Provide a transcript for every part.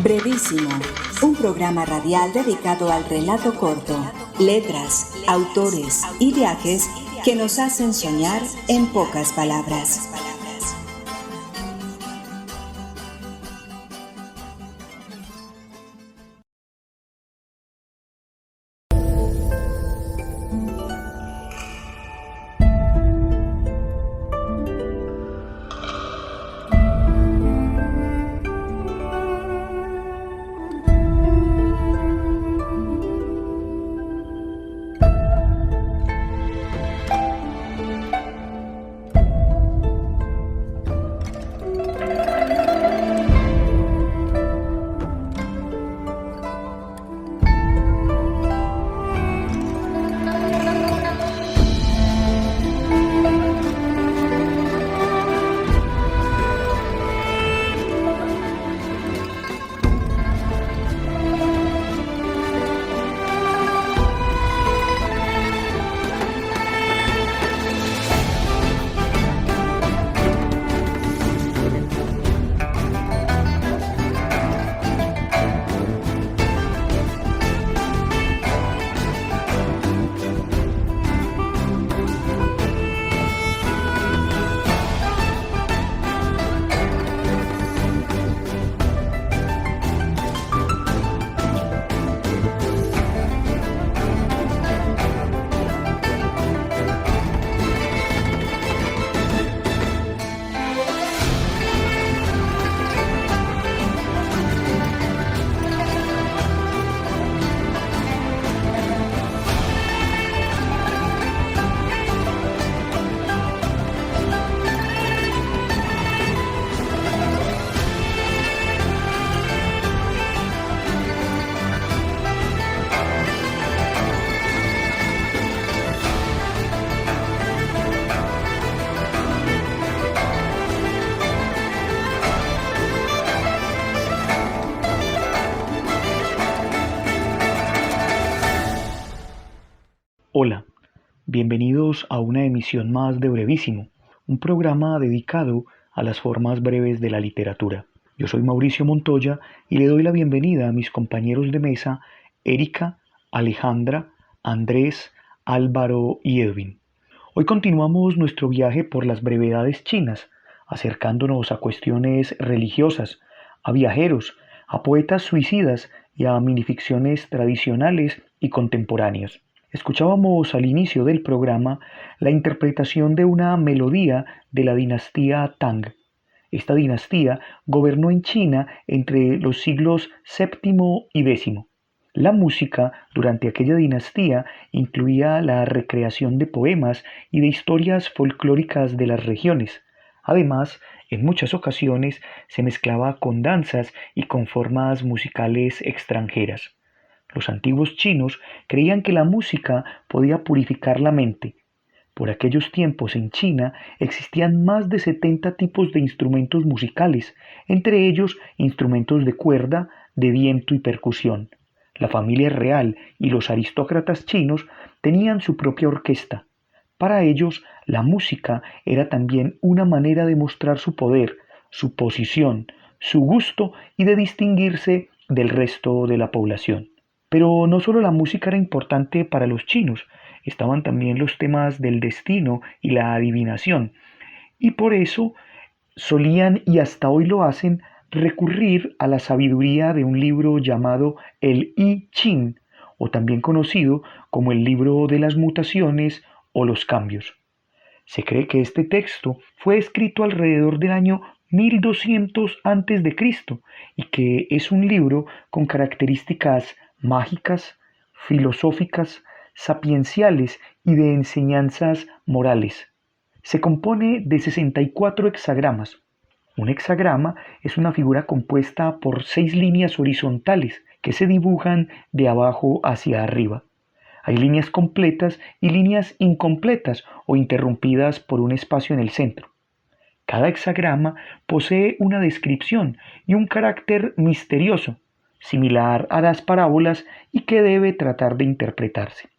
Brevísimo, un programa radial dedicado al relato corto, letras, autores y viajes que nos hacen soñar en pocas palabras. Hola, bienvenidos a una emisión más de Brevísimo, un programa dedicado a las formas breves de la literatura. Yo soy Mauricio Montoya y le doy la bienvenida a mis compañeros de mesa, Erika, Alejandra, Andrés, Álvaro y Edwin. Hoy continuamos nuestro viaje por las brevedades chinas, acercándonos a cuestiones religiosas, a viajeros, a poetas suicidas y a minificciones tradicionales y contemporáneas. Escuchábamos al inicio del programa la interpretación de una melodía de la dinastía Tang. Esta dinastía gobernó en China entre los siglos VII y X. La música durante aquella dinastía incluía la recreación de poemas y de historias folclóricas de las regiones. Además, en muchas ocasiones se mezclaba con danzas y con formas musicales extranjeras. Los antiguos chinos creían que la música podía purificar la mente. Por aquellos tiempos en China existían más de 70 tipos de instrumentos musicales, entre ellos instrumentos de cuerda, de viento y percusión. La familia real y los aristócratas chinos tenían su propia orquesta. Para ellos, la música era también una manera de mostrar su poder, su posición, su gusto y de distinguirse del resto de la población. Pero no solo la música era importante para los chinos, estaban también los temas del destino y la adivinación, y por eso solían, y hasta hoy lo hacen, recurrir a la sabiduría de un libro llamado el I Ching, o también conocido como el libro de las mutaciones o los cambios. Se cree que este texto fue escrito alrededor del año 1200 a.C. y que es un libro con características mágicas, filosóficas, sapienciales y de enseñanzas morales. Se compone de 64 hexagramas. Un hexagrama es una figura compuesta por 6 líneas horizontales que se dibujan de abajo hacia arriba. Hay líneas completas y líneas incompletas o interrumpidas por un espacio en el centro. Cada hexagrama posee una descripción y un carácter misterioso, similar a las parábolas y que debe tratar de interpretarse.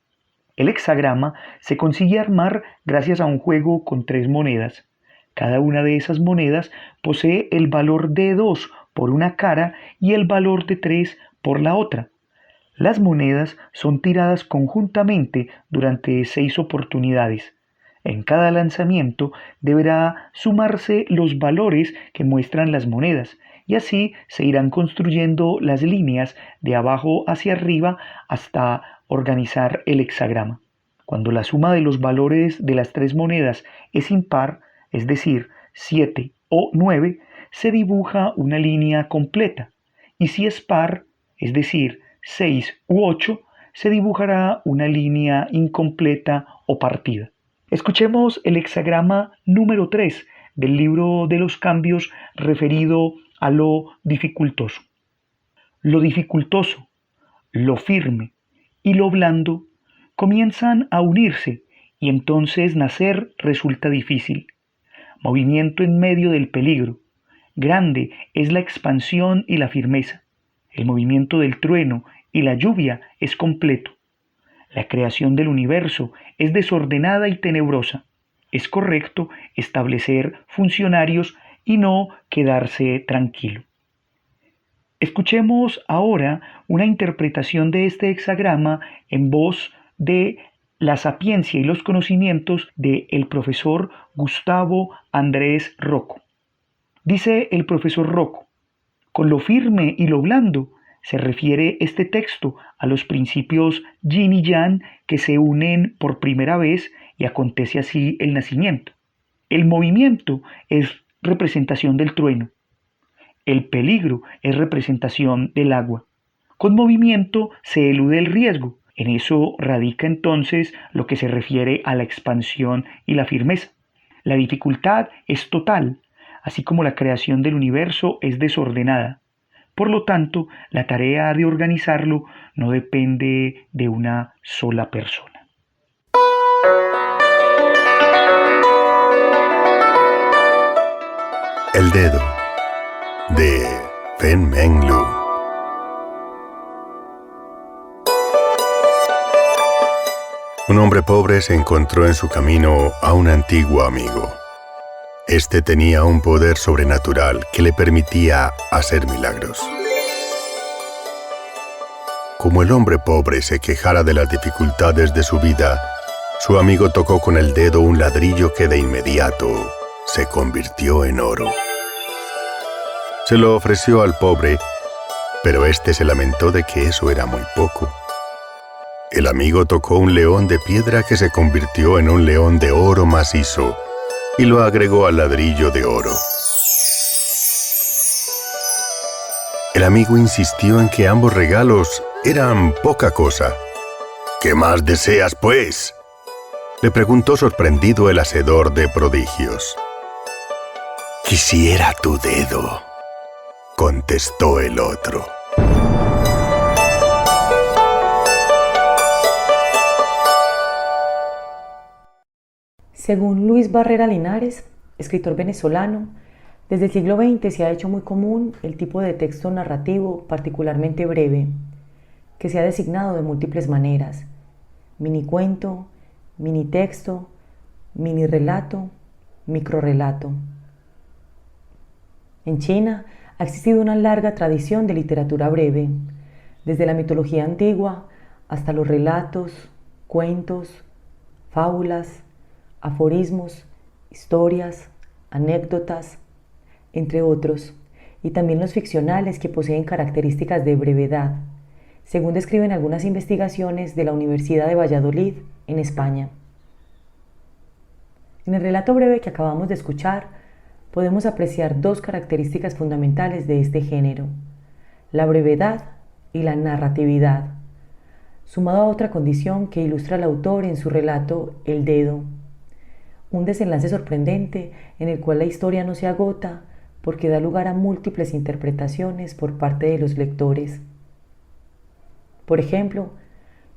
El hexagrama se consigue armar gracias a un juego con 3 monedas. Cada una de esas monedas posee el valor de 2 por una cara y el valor de 3 por la otra. Las monedas son tiradas conjuntamente durante 6 oportunidades. En cada lanzamiento deberá sumarse los valores que muestran las monedas y así se irán construyendo las líneas de abajo hacia arriba hasta organizar el hexagrama. Cuando la suma de los valores de las 3 monedas es impar, es decir, 7 o 9, se dibuja una línea completa, y si es par, es decir, 6 u 8, se dibujará una línea incompleta o partida. Escuchemos el hexagrama número 3 del libro de los cambios referido a lo dificultoso. Lo dificultoso, lo firme y lo blando comienzan a unirse y entonces nacer resulta difícil. Movimiento en medio del peligro. Grande es la expansión y la firmeza. El movimiento del trueno y la lluvia es completo. La creación del universo es desordenada y tenebrosa. Es correcto establecer funcionarios y no quedarse tranquilo. Escuchemos ahora una interpretación de este hexagrama en voz de La sapiencia y los conocimientos del profesor Gustavo Andrés Rocco. Dice el profesor Rocco: con lo firme y lo blando se refiere este texto a los principios yin y yang que se unen por primera vez y acontece así el nacimiento. El movimiento es representación del trueno. El peligro es representación del agua. Con movimiento se elude el riesgo. En eso radica entonces lo que se refiere a la expansión y la firmeza. La dificultad es total, así como la creación del universo es desordenada. Por lo tanto, la tarea de organizarlo no depende de una sola persona. El dedo de Fen Meng Lu. Un hombre pobre se encontró en su camino a un antiguo amigo. Este tenía un poder sobrenatural que le permitía hacer milagros. Como el hombre pobre se quejara de las dificultades de su vida, su amigo tocó con el dedo un ladrillo que de inmediato se convirtió en oro. Se lo ofreció al pobre, pero éste se lamentó de que eso era muy poco. El amigo tocó un león de piedra que se convirtió en un león de oro macizo y lo agregó al ladrillo de oro. El amigo insistió en que ambos regalos eran poca cosa. ¿Qué más deseas, pues?, le preguntó sorprendido el hacedor de prodigios. Quisiera tu dedo, contestó el otro. Según Luis Barrera Linares, escritor venezolano, desde el siglo XX se ha hecho muy común el tipo de texto narrativo particularmente breve, que se ha designado de múltiples maneras: minicuento, minitexto, minirrelato, microrrelato. En China ha existido una larga tradición de literatura breve, desde la mitología antigua hasta los relatos, cuentos, fábulas, aforismos, historias, anécdotas, entre otros, y también los ficcionales que poseen características de brevedad, según describen algunas investigaciones de la Universidad de Valladolid, en España. En el relato breve que acabamos de escuchar, podemos apreciar dos características fundamentales de este género: la brevedad y la narratividad, sumado a otra condición que ilustra el autor en su relato El dedo, un desenlace sorprendente en el cual la historia no se agota porque da lugar a múltiples interpretaciones por parte de los lectores. Por ejemplo,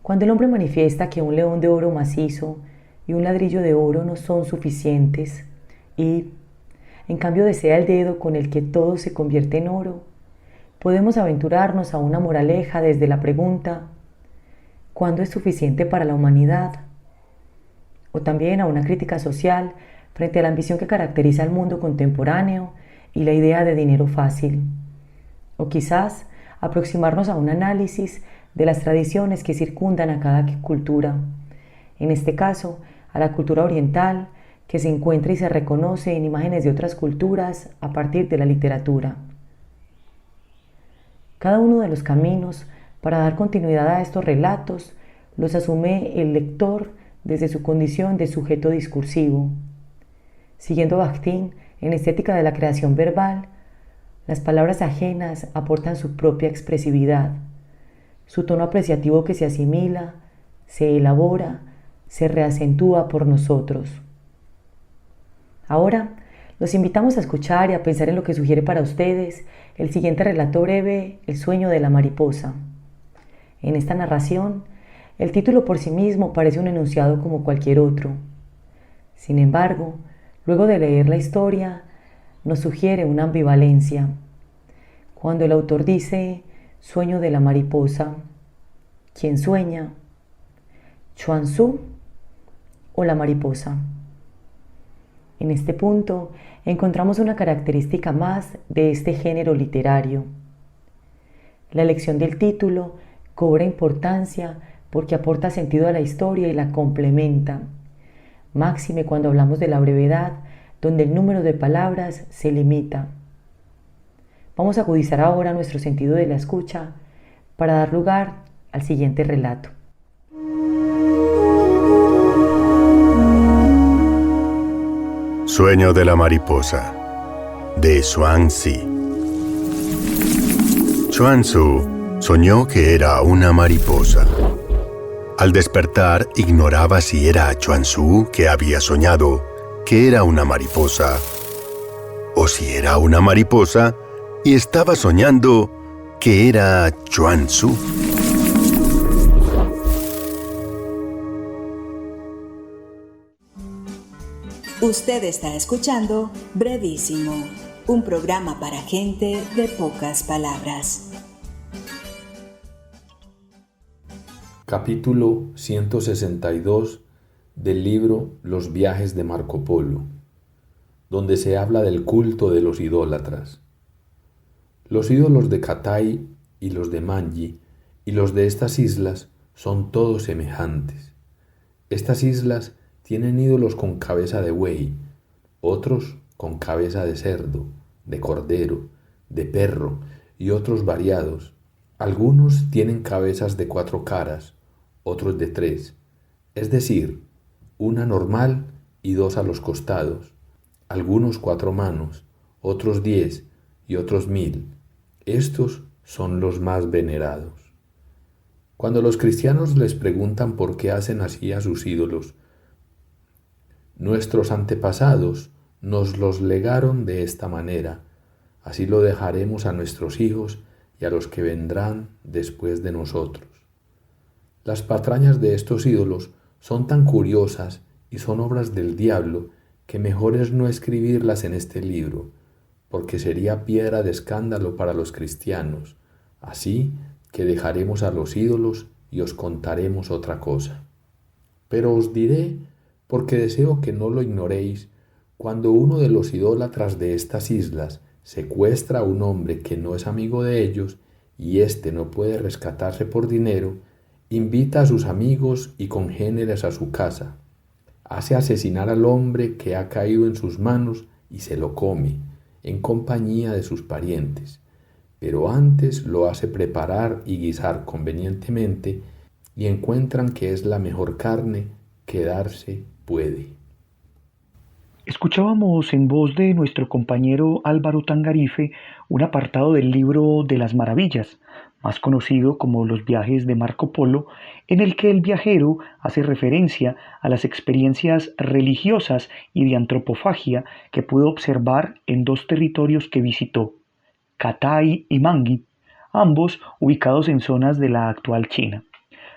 cuando el hombre manifiesta que un león de oro macizo y un ladrillo de oro no son suficientes y, en cambio, desea el dedo con el que todo se convierte en oro, podemos aventurarnos a una moraleja desde la pregunta: ¿cuándo es suficiente para la humanidad? O también a una crítica social frente a la ambición que caracteriza al mundo contemporáneo y la idea de dinero fácil, o quizás aproximarnos a un análisis de las tradiciones que circundan a cada cultura, en este caso a la cultura oriental, que se encuentra y se reconoce en imágenes de otras culturas a partir de la literatura. Cada uno de los caminos para dar continuidad a estos relatos los asume el lector desde su condición de sujeto discursivo. Siguiendo Bakhtin en la estética de la creación verbal, las palabras ajenas aportan su propia expresividad, su tono apreciativo que se asimila, se elabora, se reacentúa por nosotros. Ahora, los invitamos a escuchar y a pensar en lo que sugiere para ustedes el siguiente relato breve, El sueño de la mariposa. En esta narración, el título por sí mismo parece un enunciado como cualquier otro. Sin embargo, luego de leer la historia, nos sugiere una ambivalencia. Cuando el autor dice sueño de la mariposa, ¿quién sueña? ¿Chuang Tzu o la mariposa? En este punto encontramos una característica más de este género literario. La elección del título cobra importancia porque aporta sentido a la historia y la complementa, máxime cuando hablamos de la brevedad, donde el número de palabras se limita. Vamos a agudizar ahora nuestro sentido de la escucha para dar lugar al siguiente relato. Sueño de la mariposa, de Zhuangzi. Chuang-Tzu soñó que era una mariposa. Al despertar, ignoraba si era Chuang-Tzu que había soñado que era una mariposa, o si era una mariposa y estaba soñando que era Chuang-Tzu. Usted está escuchando Brevísimo, un programa para gente de pocas palabras. Capítulo 162 del libro Los viajes de Marco Polo, donde se habla del culto de los idólatras. Los ídolos de Cathay y los de Manji y los de estas islas son todos semejantes. Estas islas tienen ídolos con cabeza de buey, otros con cabeza de cerdo, de cordero, de perro y otros variados. Algunos tienen cabezas de 4 caras, otros de 3, es decir, una normal y 2 a los costados, algunos 4 manos, otros 10 y otros 1000. Estos son los más venerados. Cuando los cristianos les preguntan por qué hacen así a sus ídolos, nuestros antepasados nos los legaron de esta manera, así lo dejaremos a nuestros hijos y a los que vendrán después de nosotros. Las patrañas de estos ídolos son tan curiosas y son obras del diablo que mejor es no escribirlas en este libro, porque sería piedra de escándalo para los cristianos, así que dejaremos a los ídolos y os contaremos otra cosa. Pero os diré, porque deseo que no lo ignoréis, cuando uno de los idólatras de estas islas secuestra a un hombre que no es amigo de ellos y éste no puede rescatarse por dinero, invita a sus amigos y congéneres a su casa, hace asesinar al hombre que ha caído en sus manos y se lo come, en compañía de sus parientes, pero antes lo hace preparar y guisar convenientemente y encuentran que es la mejor carne que darse puede. Escuchábamos en voz de nuestro compañero Álvaro Tangarife un apartado del libro de las maravillas, más conocido como Los viajes de Marco Polo, en el que el viajero hace referencia a las experiencias religiosas y de antropofagia que pudo observar en 2 territorios que visitó, Cathay y Mangi, ambos ubicados en zonas de la actual China.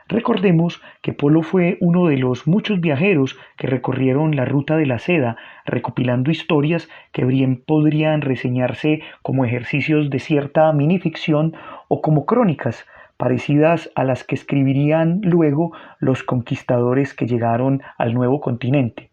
Recordemos que Polo fue uno de los muchos viajeros que recorrieron la ruta de la seda, recopilando historias que bien podrían reseñarse como ejercicios de cierta minificción o como crónicas, parecidas a las que escribirían luego los conquistadores que llegaron al nuevo continente.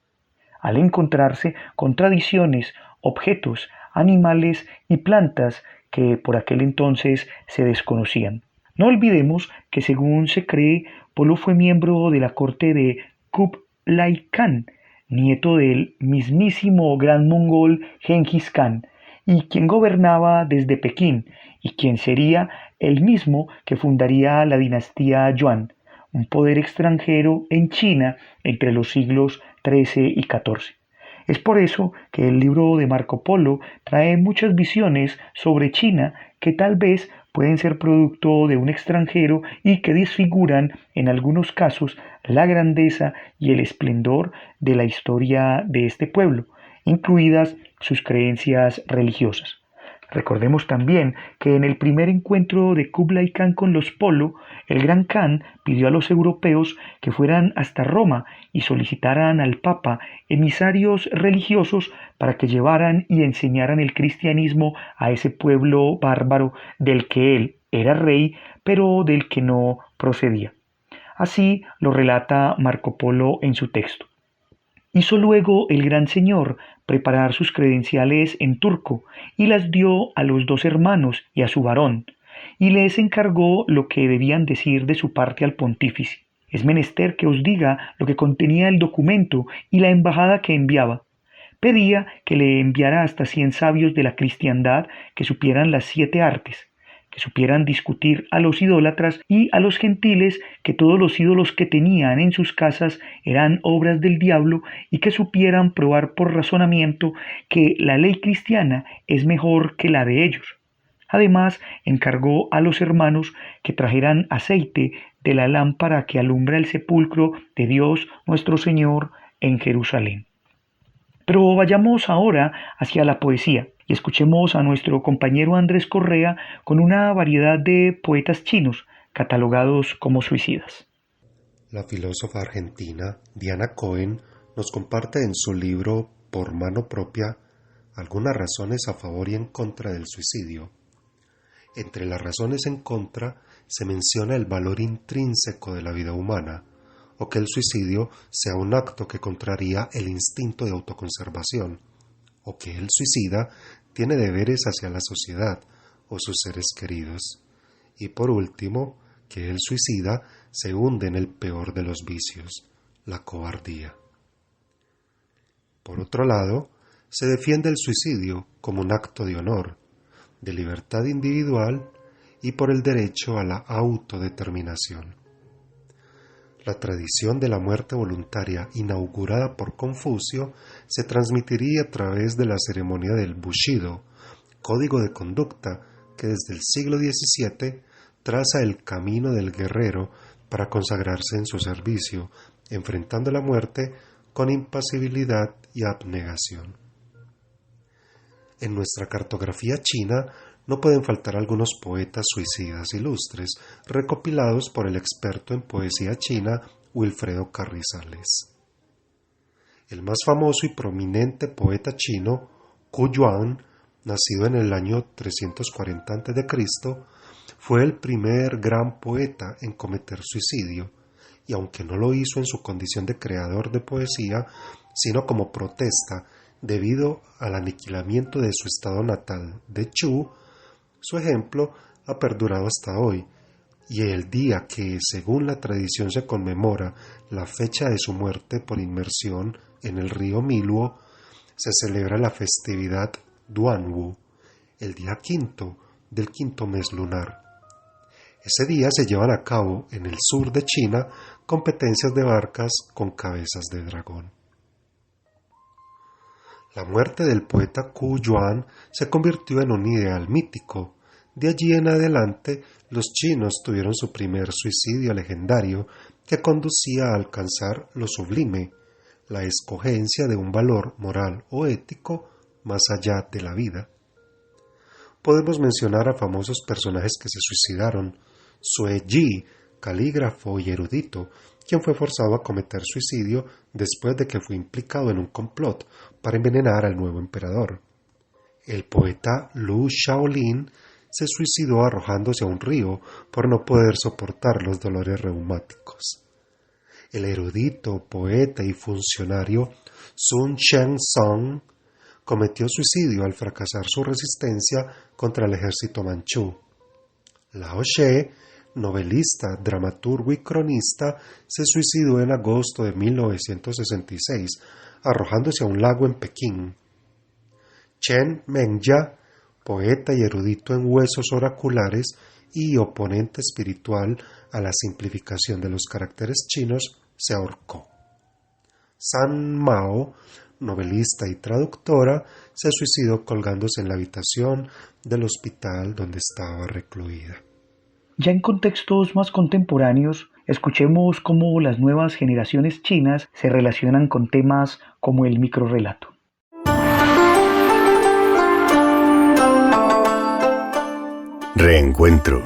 Al encontrarse con tradiciones, objetos, animales y plantas que por aquel entonces se desconocían. No olvidemos que según se cree, Polo fue miembro de la corte de Kublai Khan, nieto del mismísimo gran mongol Genghis Khan, y quien gobernaba desde Pekín, y quien sería el mismo que fundaría la dinastía Yuan, un poder extranjero en China entre los siglos XIII y XIV. Es por eso que el libro de Marco Polo trae muchas visiones sobre China que tal vez pueden ser producto de un extranjero y que desfiguran en algunos casos la grandeza y el esplendor de la historia de este pueblo, incluidas sus creencias religiosas. Recordemos también que en el primer encuentro de Kublai Khan con los Polo, el gran Khan pidió a los europeos que fueran hasta Roma y solicitaran al Papa emisarios religiosos para que llevaran y enseñaran el cristianismo a ese pueblo bárbaro del que él era rey, pero del que no procedía. Así lo relata Marco Polo en su texto. Hizo luego el gran señor preparar sus credenciales en turco y las dio a los dos hermanos y a su varón, y les encargó lo que debían decir de su parte al pontífice. Es menester que os diga lo que contenía el documento y la embajada que enviaba. Pedía que le enviara hasta 100 sabios de la cristiandad que supieran las 7 artes, que supieran discutir a los idólatras y a los gentiles que todos los ídolos que tenían en sus casas eran obras del diablo y que supieran probar por razonamiento que la ley cristiana es mejor que la de ellos. Además, encargó a los hermanos que trajeran aceite de la lámpara que alumbra el sepulcro de Dios nuestro Señor en Jerusalén. Pero vayamos ahora hacia la poesía y escuchemos a nuestro compañero Andrés Correa con una variedad de poetas chinos catalogados como suicidas. La filósofa argentina Diana Cohen nos comparte en su libro Por mano propia algunas razones a favor y en contra del suicidio. Entre las razones en contra se menciona el valor intrínseco de la vida humana, o que el suicidio sea un acto que contraría el instinto de autoconservación, o que el suicida tiene deberes hacia la sociedad o sus seres queridos, y por último, que el suicida se hunde en el peor de los vicios, la cobardía. Por otro lado, se defiende el suicidio como un acto de honor, de libertad individual y por el derecho a la autodeterminación. La tradición de la muerte voluntaria inaugurada por Confucio se transmitiría a través de la ceremonia del Bushido, código de conducta que desde el siglo XVII traza el camino del guerrero para consagrarse en su servicio, enfrentando la muerte con impasibilidad y abnegación. En nuestra cartografía china no pueden faltar algunos poetas suicidas ilustres, recopilados por el experto en poesía china Wilfredo Carrizales. El más famoso y prominente poeta chino, Qu Yuan, nacido en el año 340 a.C., fue el primer gran poeta en cometer suicidio, y aunque no lo hizo en su condición de creador de poesía, sino como protesta debido al aniquilamiento de su estado natal de Chu, su ejemplo ha perdurado hasta hoy, y el día que, según la tradición, se conmemora la fecha de su muerte por inmersión en el río Miluo, se celebra la festividad Duanwu, el día quinto del quinto mes lunar. Ese día se llevan a cabo en el sur de China competencias de barcas con cabezas de dragón. La muerte del poeta Qu Yuan se convirtió en un ideal mítico. De allí en adelante, los chinos tuvieron su primer suicidio legendario que conducía a alcanzar lo sublime, la escogencia de un valor moral o ético más allá de la vida. Podemos mencionar a famosos personajes que se suicidaron: Sue Yi, calígrafo y erudito, quien fue forzado a cometer suicidio después de que fue implicado en un complot para envenenar al nuevo emperador. El poeta Lu Shaolin se suicidó arrojándose a un río por no poder soportar los dolores reumáticos. El erudito, poeta y funcionario Sun Shensong cometió suicidio al fracasar su resistencia contra el ejército manchú. Lao She, novelista, dramaturgo y cronista, se suicidó en agosto de 1966, arrojándose a un lago en Pekín. Chen Mengya, poeta y erudito en huesos oraculares y oponente espiritual a la simplificación de los caracteres chinos, se ahorcó. San Mao, novelista y traductora, se suicidó colgándose en la habitación del hospital donde estaba recluida. Ya en contextos más contemporáneos, escuchemos cómo las nuevas generaciones chinas se relacionan con temas como el microrrelato. Reencuentro.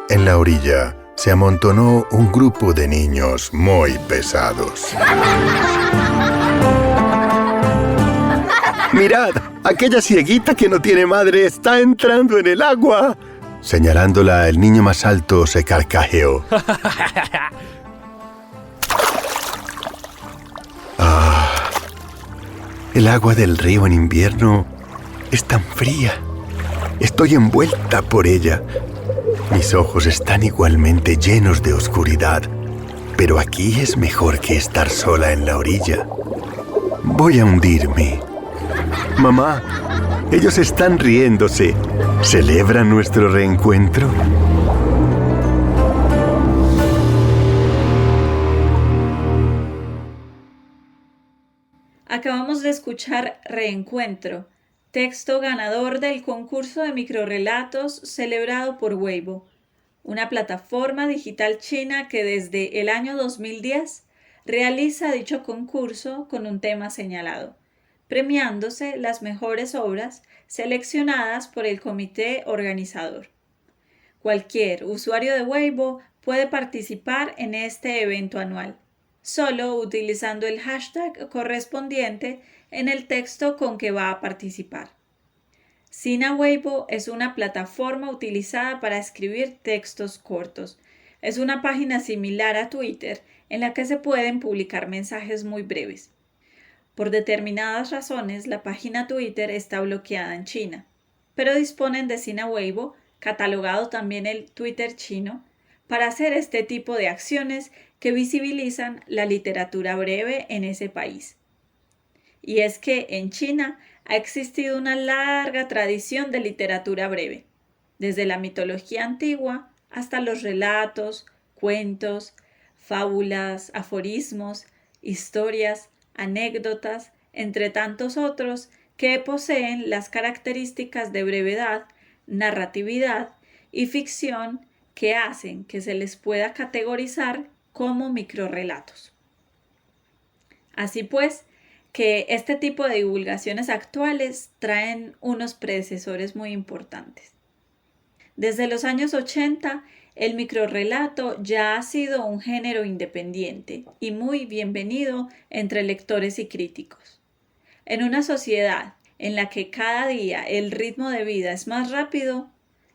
En la orilla se amontonó un grupo de niños muy pesados. ¡Mirad! Aquella cieguita que no tiene madre está entrando en el agua. Señalándola, el niño más alto se carcajeó. El agua del río en invierno es tan fría. Estoy envuelta por ella. Mis ojos están igualmente llenos de oscuridad, pero aquí es mejor que estar sola en la orilla. Voy a hundirme. Mamá, ellos están riéndose. ¿Celebran nuestro reencuentro? Acabamos de escuchar Reencuentro, texto ganador del concurso de microrrelatos celebrado por Weibo, una plataforma digital china que desde el año 2010 realiza dicho concurso con un tema señalado, premiándose las mejores obras seleccionadas por el comité organizador. Cualquier usuario de Weibo puede participar en este evento anual, solo utilizando el hashtag correspondiente en el texto con que va a participar. Sina Weibo es una plataforma utilizada para escribir textos cortos. Es una página similar a Twitter en la que se pueden publicar mensajes muy breves. Por determinadas razones, la página Twitter está bloqueada en China, pero disponen de Sina Weibo, catalogado también el Twitter chino, para hacer este tipo de acciones que visibilizan la literatura breve en ese país. Y es que en China ha existido una larga tradición de literatura breve, desde la mitología antigua hasta los relatos, cuentos, fábulas, aforismos, historias, anécdotas, entre tantos otros que poseen las características de brevedad, narratividad y ficción que hacen que se les pueda categorizar como microrrelatos. Así pues, que este tipo de divulgaciones actuales traen unos predecesores muy importantes. Desde los años 80, el microrrelato ya ha sido un género independiente y muy bienvenido entre lectores y críticos. En una sociedad en la que cada día el ritmo de vida es más rápido,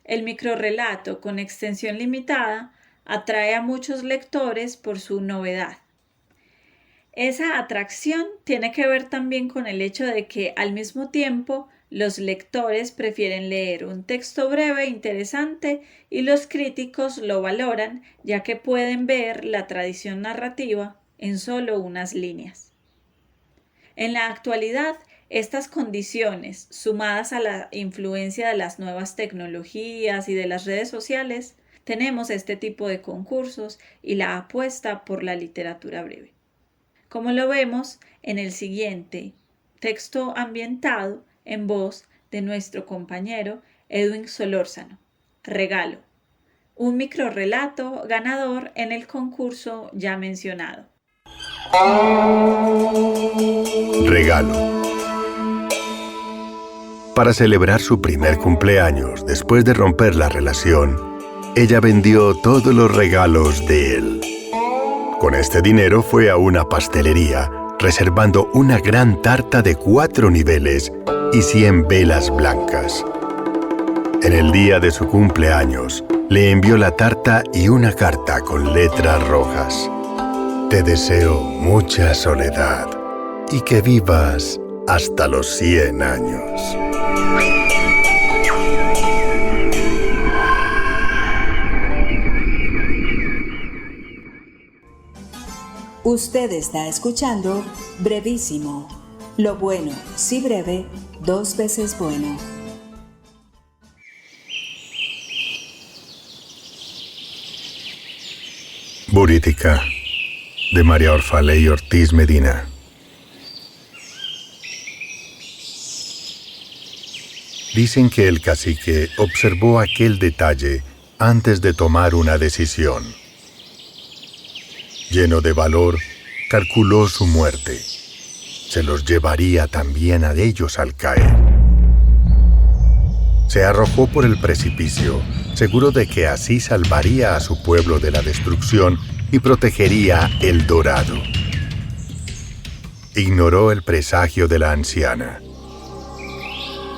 el microrrelato con extensión limitada atrae a muchos lectores por su novedad. Esa atracción tiene que ver también con el hecho de que al mismo tiempo los lectores prefieren leer un texto breve e interesante y los críticos lo valoran ya que pueden ver la tradición narrativa en solo unas líneas. En la actualidad, estas condiciones, sumadas a la influencia de las nuevas tecnologías y de las redes sociales, tenemos este tipo de concursos y la apuesta por la literatura breve. Como lo vemos en el siguiente texto ambientado en voz de nuestro compañero Edwin Solórzano, Regalo, un microrrelato ganador en el concurso ya mencionado. Regalo. Para celebrar su primer cumpleaños, después de romper la relación, ella vendió todos los regalos de él. Con este dinero fue a una pastelería, reservando una gran tarta de 4 niveles y 100 velas blancas. En el día de su cumpleaños, le envió la tarta y una carta con letras rojas. Te deseo mucha soledad y que vivas hasta los 100 años. Usted está escuchando Brevísimo. Lo bueno, si breve, 2 veces bueno. Burítica, de María Orfaley Ortiz Medina. Dicen que el cacique observó aquel detalle antes de tomar una decisión. Lleno de valor, calculó su muerte. Se los llevaría también a ellos al caer. Se arrojó por el precipicio, seguro de que así salvaría a su pueblo de la destrucción y protegería el Dorado. Ignoró el presagio de la anciana.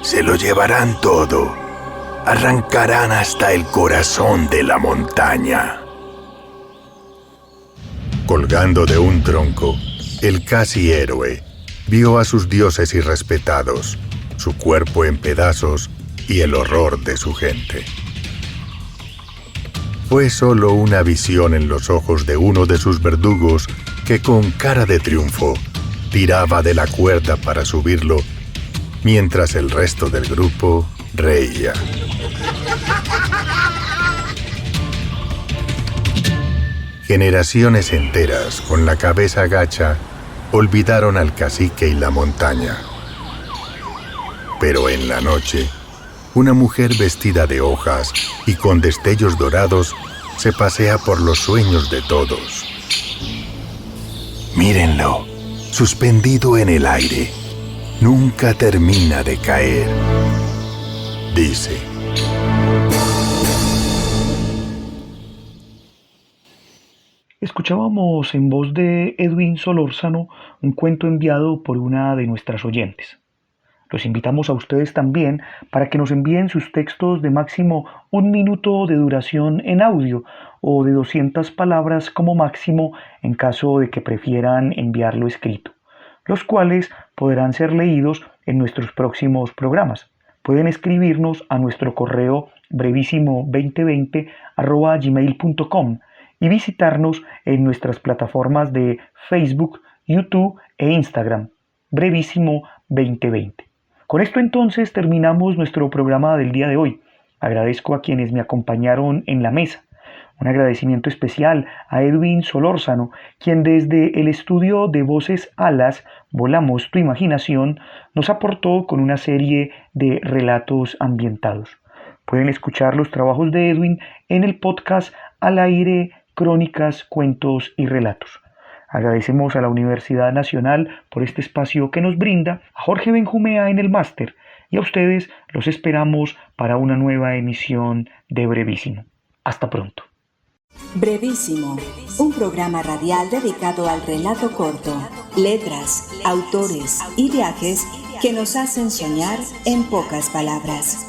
Se lo llevarán todo. Arrancarán hasta el corazón de la montaña. Colgando de un tronco, el casi héroe vio a sus dioses irrespetados, su cuerpo en pedazos y el horror de su gente. Fue solo una visión en los ojos de uno de sus verdugos que con cara de triunfo tiraba de la cuerda para subirlo, mientras el resto del grupo reía. Generaciones enteras, con la cabeza gacha, olvidaron al cacique y la montaña. Pero en la noche, una mujer vestida de hojas y con destellos dorados se pasea por los sueños de todos. Mírenlo, suspendido en el aire. Nunca termina de caer, dice. Escuchábamos en voz de Edwin Solórzano un cuento enviado por una de nuestras oyentes. Los invitamos a ustedes también para que nos envíen sus textos de máximo 1 minuto de duración en audio o de 200 palabras como máximo en caso de que prefieran enviarlo escrito, los cuales podrán ser leídos en nuestros próximos programas. Pueden escribirnos a nuestro correo brevísimo2020@gmail.com y visitarnos en nuestras plataformas de Facebook, YouTube e Instagram, Brevísimo 2020. Con esto entonces terminamos nuestro programa del día de hoy. Agradezco a quienes me acompañaron en la mesa. Un agradecimiento especial a Edwin Solórzano, quien desde el estudio de Voces Alas, Volamos tu Imaginación, nos aportó con una serie de relatos ambientados. Pueden escuchar los trabajos de Edwin en el podcast Al Aire, Crónicas, Cuentos y Relatos. Agradecemos a la Universidad Nacional por este espacio que nos brinda, a Jorge Benjumea en el máster y a ustedes los esperamos para una nueva emisión de Brevísimo. Hasta pronto. Brevísimo, un programa radial dedicado al relato corto, letras, autores y viajes que nos hacen soñar en pocas palabras.